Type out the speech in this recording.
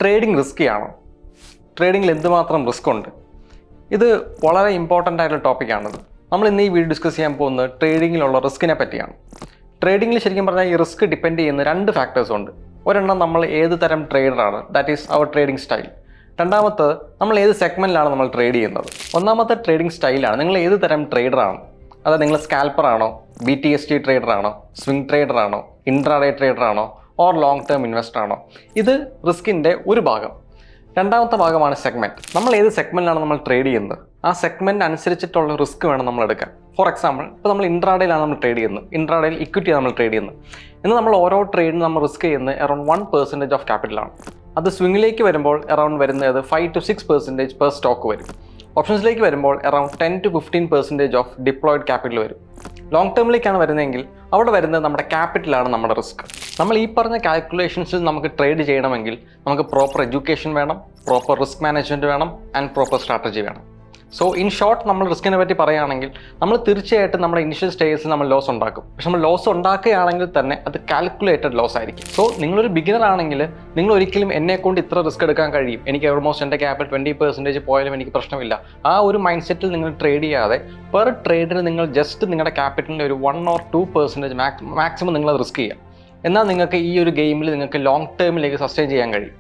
Trading റിസ്ക്കിയാണോ? ട്രേഡിങ്ങിൽ എന്തുമാത്രം risk ഉണ്ട്? ഇത് വളരെ ഇമ്പോർട്ടൻ്റ് ആയിട്ടുള്ള ടോപ്പിക്കാണിത്. നമ്മൾ ഇന്ന് ഈ വീഡിയോ ഡിസ്കസ് ചെയ്യാൻ പോകുന്നത് ട്രേഡിങ്ങിലുള്ള റിസ്കിനെ പറ്റിയാണ്. ട്രേഡിങ്ങിൽ ശരിക്കും പറഞ്ഞാൽ ഈ റിസ്ക് ഡിപ്പെൻഡ് ചെയ്യുന്ന രണ്ട് ഫാക്ടേഴ്സ് ഉണ്ട്. ഒരെണ്ണം നമ്മൾ ഏത് തരം ട്രേഡറാണ്, that is our trading style. രണ്ടാമത്തത് നമ്മൾ ഏത് സെഗ്മെൻറ്റിലാണ് നമ്മൾ ട്രേഡ് ചെയ്യുന്നത്. ഒന്നാമത്തെ ട്രേഡിംഗ് സ്റ്റൈലാണ് നിങ്ങൾ ഏത് തരം ട്രേഡറാണ്. അതായത് നിങ്ങൾ സ്കാൽപ്പറാണോ, BTST ട്രേഡറാണോ, സ്വിംഗ് ട്രേഡറാണോ, ഇൻട്രാഡേ ട്രേഡറാണോ, ഓർ ലോങ് ടേം ഇൻവെസ്റ്റർ ആണോ? ഇത് റിസ്കിൻ്റെ ഒരു ഭാഗം. രണ്ടാമത്തെ ഭാഗമാണ് സെഗ്മെൻറ്റ്. നമ്മൾ ഏത് സെഗ്മെൻറ്റിലാണ് നമ്മൾ ട്രേഡ് ചെയ്യുന്നത്, ആ സെഗ്മെൻറ്റ് അനുസരിച്ചിട്ടുള്ള റിസ്ക് വേണം നമ്മൾ എടുക്കാൻ. ഫോർ എക്സാമ്പിൾ, ഇപ്പോൾ നമ്മൾ ഇൻട്രാഡേയിലാണ് നമ്മൾ ട്രേഡ് ചെയ്യുന്നത്, ഇൻട്രാഡേയിൽ ഇക്വിറ്റിയാണ് നമ്മൾ ട്രേഡ് ചെയ്യുന്നത്. എന്നാൽ നമ്മൾ ഓരോ ട്രേഡിനും നമ്മൾ റിസ്ക് ചെയ്യുന്നത് അറൗണ്ട് 1% ഓഫ് ക്യാപിറ്റലാണ്. അത് സ്വിങ്ങിലേക്ക് വരുമ്പോൾ അറൗണ്ട് വരുന്നത് 5 to 6% പെർ സ്റ്റോക്ക് വരും. ഓപ്ഷൻസിലേക്ക് വരുമ്പോൾ around 10 to 15% of diploid capital വരും. ലോങ് ടേമിലേക്കാണ് വരുന്നതെങ്കിൽ അവിടെ വരുന്നത് നമ്മുടെ ക്യാപിറ്റലാണ് നമ്മുടെ റിസ്ക്. നമ്മൾ ഈ പറഞ്ഞ കാൽക്കുലേഷൻസിൽ നമുക്ക് ട്രേഡ് ചെയ്യണമെങ്കിൽ നമുക്ക് പ്രോപ്പർ എഡ്യൂക്കേഷൻ വേണം, പ്രോപ്പർ റിസ്ക് മാനേജ്മെൻറ്റ് വേണം, ആൻഡ് പ്രോപ്പർ സ്ട്രാറ്റജി വേണം. സോ ഇൻ ഷോർട്ട്, നമ്മൾ റിസ്കിനെ പറ്റി പറയുകയാണെങ്കിൽ നമ്മൾ തീർച്ചയായിട്ടും നമ്മുടെ ഇനിഷ്യൽ സ്റ്റേജസിൽ നമ്മൾ ലോസ് ഉണ്ടാക്കും. പക്ഷെ നമ്മൾ ലോസ് ഉണ്ടാക്കുകയാണെങ്കിൽ തന്നെ അത് കാൽക്കുലേറ്റഡ് ലോസ് ആയിരിക്കും. സോ നിങ്ങളൊരു ബിഗിനർ ആണെങ്കിൽ നിങ്ങൾ ഒരിക്കലും എന്നെക്കൊണ്ട് ഇത്ര റിസ്ക് എടുക്കാൻ കഴിയും, എനിക്ക് ഓൾമോസ്റ്റ് എൻ്റെ ക്യാപിറ്റൽ 20% പോയാലും എനിക്ക് പ്രശ്നമില്ല, ആ ഒരു മൈൻഡ് സെറ്റിൽ നിങ്ങൾ ട്രേഡ് ചെയ്യാതെ പെർ ട്രേഡിന് നിങ്ങൾ ജസ്റ്റ് നിങ്ങളുടെ ക്യാപിറ്റലിൻ്റെ ഒരു 1 or 2% മാക്സിമം നിങ്ങൾ റിസ്ക് ചെയ്യുക. എന്നാൽ നിങ്ങൾക്ക് ഈ ഒരു ഗെയിമിൽ നിങ്ങൾക്ക് ലോങ് ടേമിലേക്ക് സസ്റ്റെയിൻ ചെയ്യാൻ കഴിയും.